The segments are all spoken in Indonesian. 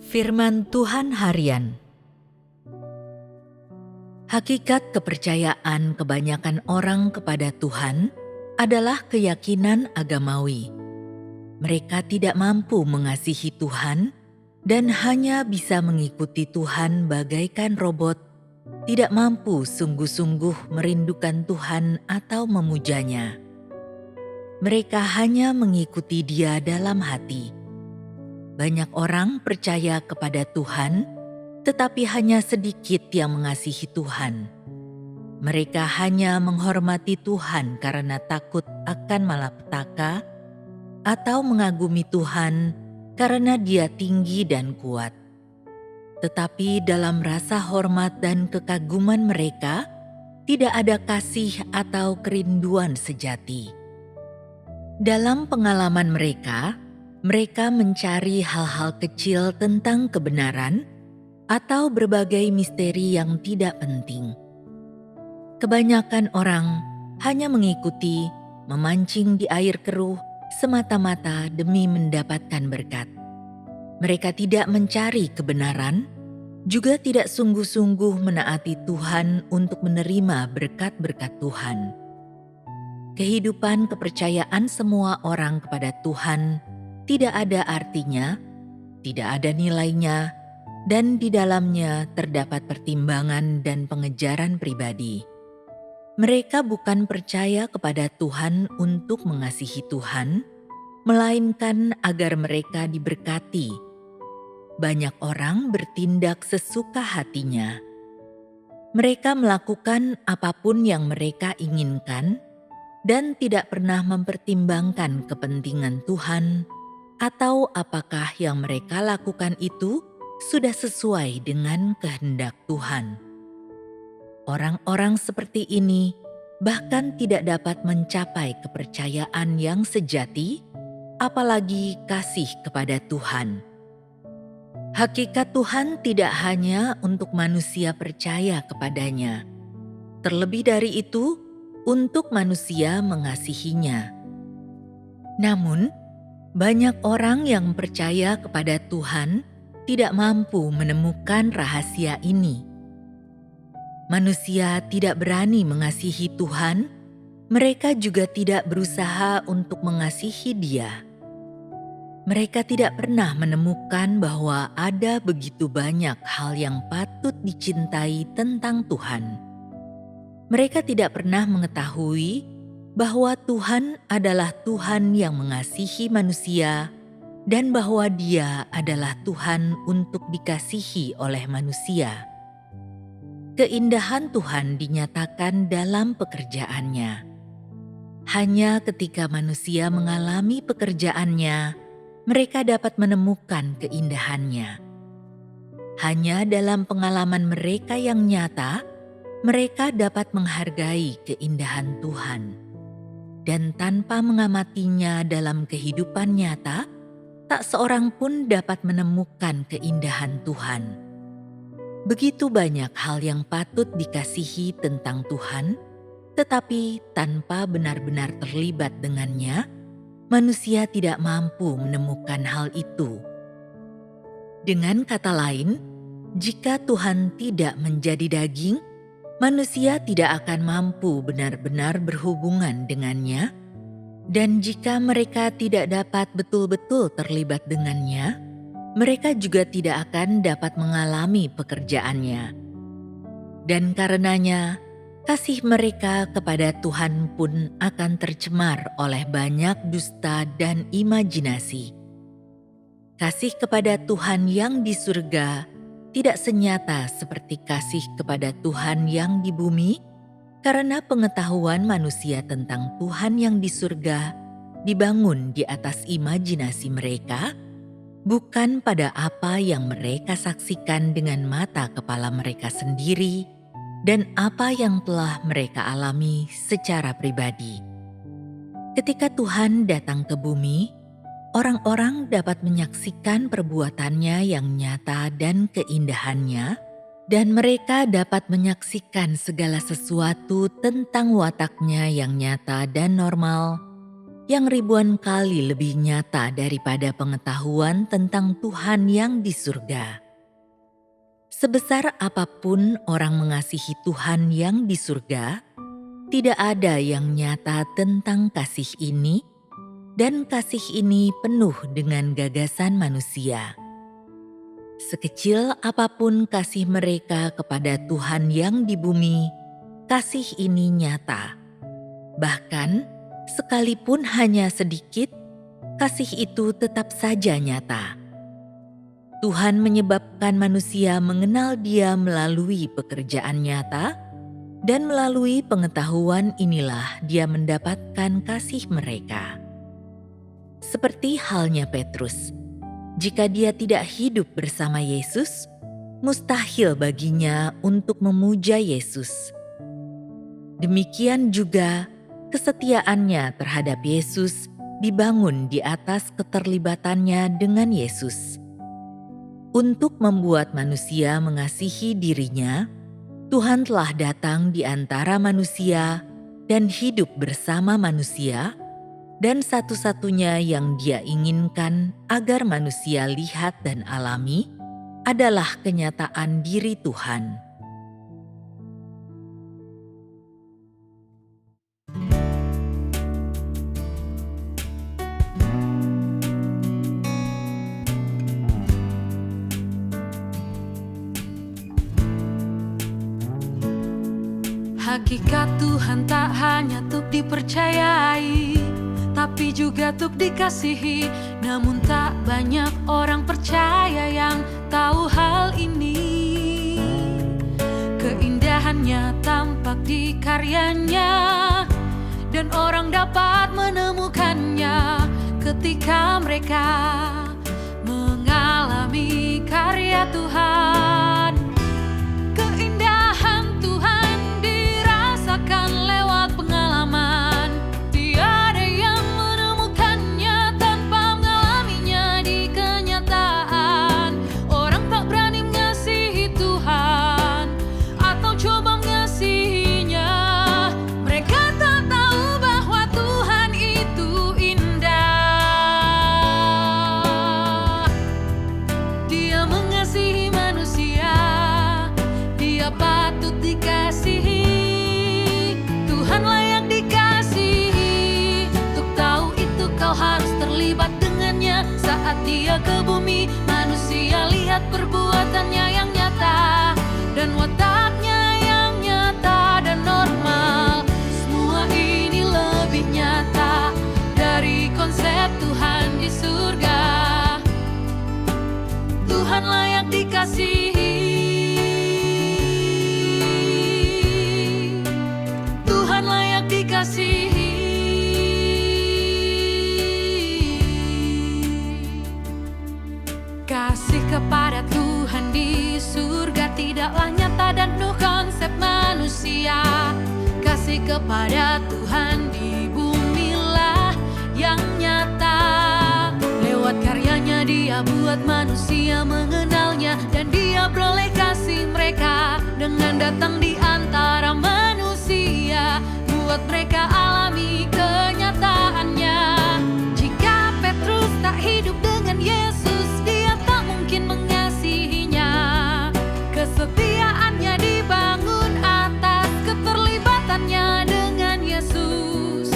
Firman Tuhan Harian. Hakikat kepercayaan kebanyakan orang kepada Tuhan adalah keyakinan agamawi. Mereka tidak mampu mengasihi Tuhan dan hanya bisa mengikuti Tuhan bagaikan robot, tidak mampu sungguh-sungguh merindukan Tuhan atau memujanya. Mereka hanya mengikuti Dia dalam hati. Banyak orang percaya kepada Tuhan, tetapi hanya sedikit yang mengasihi Tuhan. Mereka hanya menghormati Tuhan karena takut akan malapetaka, atau mengagumi Tuhan karena Dia tinggi dan kuat. Tetapi dalam rasa hormat dan kekaguman mereka, tidak ada kasih atau kerinduan sejati. Dalam pengalaman mereka mencari hal-hal kecil tentang kebenaran atau berbagai misteri yang tidak penting. Kebanyakan orang hanya mengikuti, memancing di air keruh semata-mata demi mendapatkan berkat. Mereka tidak mencari kebenaran, juga tidak sungguh-sungguh menaati Tuhan untuk menerima berkat-berkat Tuhan. Kehidupan kepercayaan semua orang kepada Tuhan tidak ada artinya, tidak ada nilainya, dan di dalamnya terdapat pertimbangan dan pengejaran pribadi. Mereka bukan percaya kepada Tuhan untuk mengasihi Tuhan, melainkan agar mereka diberkati. Banyak orang bertindak sesuka hatinya. Mereka melakukan apapun yang mereka inginkan dan tidak pernah mempertimbangkan kepentingan Tuhan atau apakah yang mereka lakukan itu sudah sesuai dengan kehendak Tuhan. Orang-orang seperti ini bahkan tidak dapat mencapai kepercayaan yang sejati, apalagi kasih kepada Tuhan. Hakikat Tuhan tidak hanya untuk manusia percaya kepadanya, terlebih dari itu untuk manusia mengasihinya. Namun, banyak orang yang percaya kepada Tuhan tidak mampu menemukan rahasia ini. Manusia tidak berani mengasihi Tuhan, mereka juga tidak berusaha untuk mengasihi Dia. Mereka tidak pernah menemukan bahwa ada begitu banyak hal yang patut dicintai tentang Tuhan. Mereka tidak pernah mengetahui bahwa Tuhan adalah Tuhan yang mengasihi manusia dan bahwa Dia adalah Tuhan untuk dikasihi oleh manusia. Keindahan Tuhan dinyatakan dalam pekerjaannya. Hanya ketika manusia mengalami pekerjaannya, mereka dapat menemukan keindahannya. Hanya dalam pengalaman mereka yang nyata, mereka dapat menghargai keindahan Tuhan. Dan tanpa mengamatinya dalam kehidupan nyata, tak seorang pun dapat menemukan keindahan Tuhan. Begitu banyak hal yang patut dikasihi tentang Tuhan, tetapi tanpa benar-benar terlibat dengannya, manusia tidak mampu menemukan hal itu. Dengan kata lain, jika Tuhan tidak menjadi daging, manusia tidak akan mampu benar-benar berhubungan dengannya, dan jika mereka tidak dapat betul-betul terlibat dengannya, mereka juga tidak akan dapat mengalami pekerjaannya. Dan karenanya, kasih mereka kepada Tuhan pun akan tercemar oleh banyak dusta dan imajinasi. Kasih kepada Tuhan yang di surga tidak senyata seperti kasih kepada Tuhan yang di bumi, karena pengetahuan manusia tentang Tuhan yang di surga dibangun di atas imajinasi mereka, bukan pada apa yang mereka saksikan dengan mata kepala mereka sendiri dan apa yang telah mereka alami secara pribadi. Ketika Tuhan datang ke bumi, orang-orang dapat menyaksikan perbuatannya yang nyata dan keindahannya, dan mereka dapat menyaksikan segala sesuatu tentang wataknya yang nyata dan normal, yang ribuan kali lebih nyata daripada pengetahuan tentang Tuhan yang di surga. Sebesar apapun orang mengasihi Tuhan yang di surga, tidak ada yang nyata tentang kasih ini, dan kasih ini penuh dengan gagasan manusia. Sekecil apapun kasih mereka kepada Tuhan yang di bumi, kasih ini nyata. Bahkan, sekalipun hanya sedikit, kasih itu tetap saja nyata. Tuhan menyebabkan manusia mengenal Dia melalui pekerjaan nyata, dan melalui pengetahuan inilah Dia mendapatkan kasih mereka. Seperti halnya Petrus, jika dia tidak hidup bersama Yesus, mustahil baginya untuk memuja Yesus. Demikian juga kesetiaannya terhadap Yesus dibangun di atas keterlibatannya dengan Yesus. Untuk membuat manusia mengasihi dirinya, Tuhan telah datang di antara manusia dan hidup bersama manusia, dan satu-satunya yang Dia inginkan agar manusia lihat dan alami adalah kenyataan diri Tuhan. Hakikat Tuhan tak hanya untuk dipercayai, tapi juga untuk dikasihi. Namun tak banyak orang percaya yang tahu hal ini. Keindahannya tampak di karyanya, dan orang dapat menemukannya ketika mereka mengalami karya Tuhan. Keindahan Tuhan dirasakan lewat pengalaman. Tiada yang menemukannya tanpa mengalaminya di kenyataan. Orang tak berani mengasihi Tuhan atau coba mengasihinya. Mereka tak tahu bahwa Tuhan itu indah. Dia mengasihi manusia, Dia patut dikasihi. Tuhan layak dikasihi. Untuk tahu itu kau harus terlibat dengannya. Saat Dia ke bumi, manusia lihat perbuatannya yang nyata, dan wataknya yang nyata dan normal. Semua ini lebih nyata dari konsep Tuhan di surga. Tuhan layak dikasihi. Tuhan layak dikasihi. Kasih kepada Tuhan di surga tidaklah nyata dan penuh konsep manusia. Kasih kepada Tuhan di bumilah yang nyata. Lewat karyanya Dia buat manusia mengenalnya, dan Dia beroleh kasih mereka dengan datang di antara manusia, buat mereka alami kenyataannya. Jika Petrus tak hidup dengan Yesus, dia tak mungkin mengasihinya. Kesetiaannya dibangun atas keterlibatannya dengan Yesus.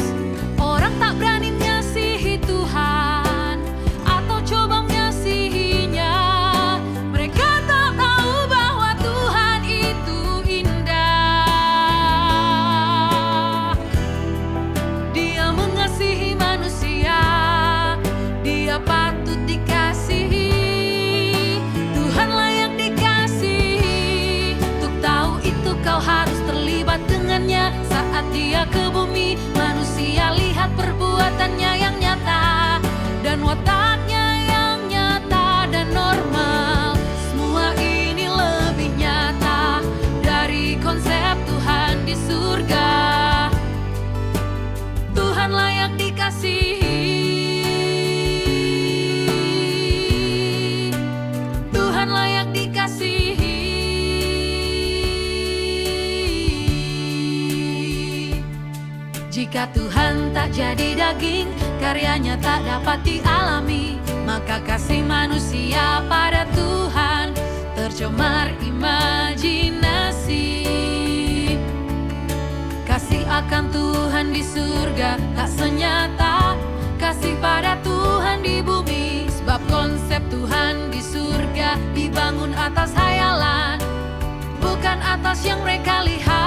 Orang tak berani mengasihi Tuhan atau coba mengasihinya. Mereka tak tahu bahwa Tuhan itu indah. Dia mengasihi manusia, Dia patut dikasihi. Tuhan layak dikasihi. Untuk tahu itu kau harus terlibat dengannya. Saat Dia ke bumi, manusia lihat perbuatannya yang nyata, dan wataknya yang nyata dan normal. Semua ini lebih nyata dari konsep Tuhan di surga. Tuhan layak dikasihi. Tuhan layak dikasihi. Jika Tuhan tak jadi daging, karyanya tak dapat dialami, maka kasih manusia pada Tuhan tercemar imajinasi. Kasih akan Tuhan di surga tak senyata kasih pada Tuhan di bumi, sebab konsep Tuhan di surga dibangun atas hayalan, bukan atas yang mereka lihat.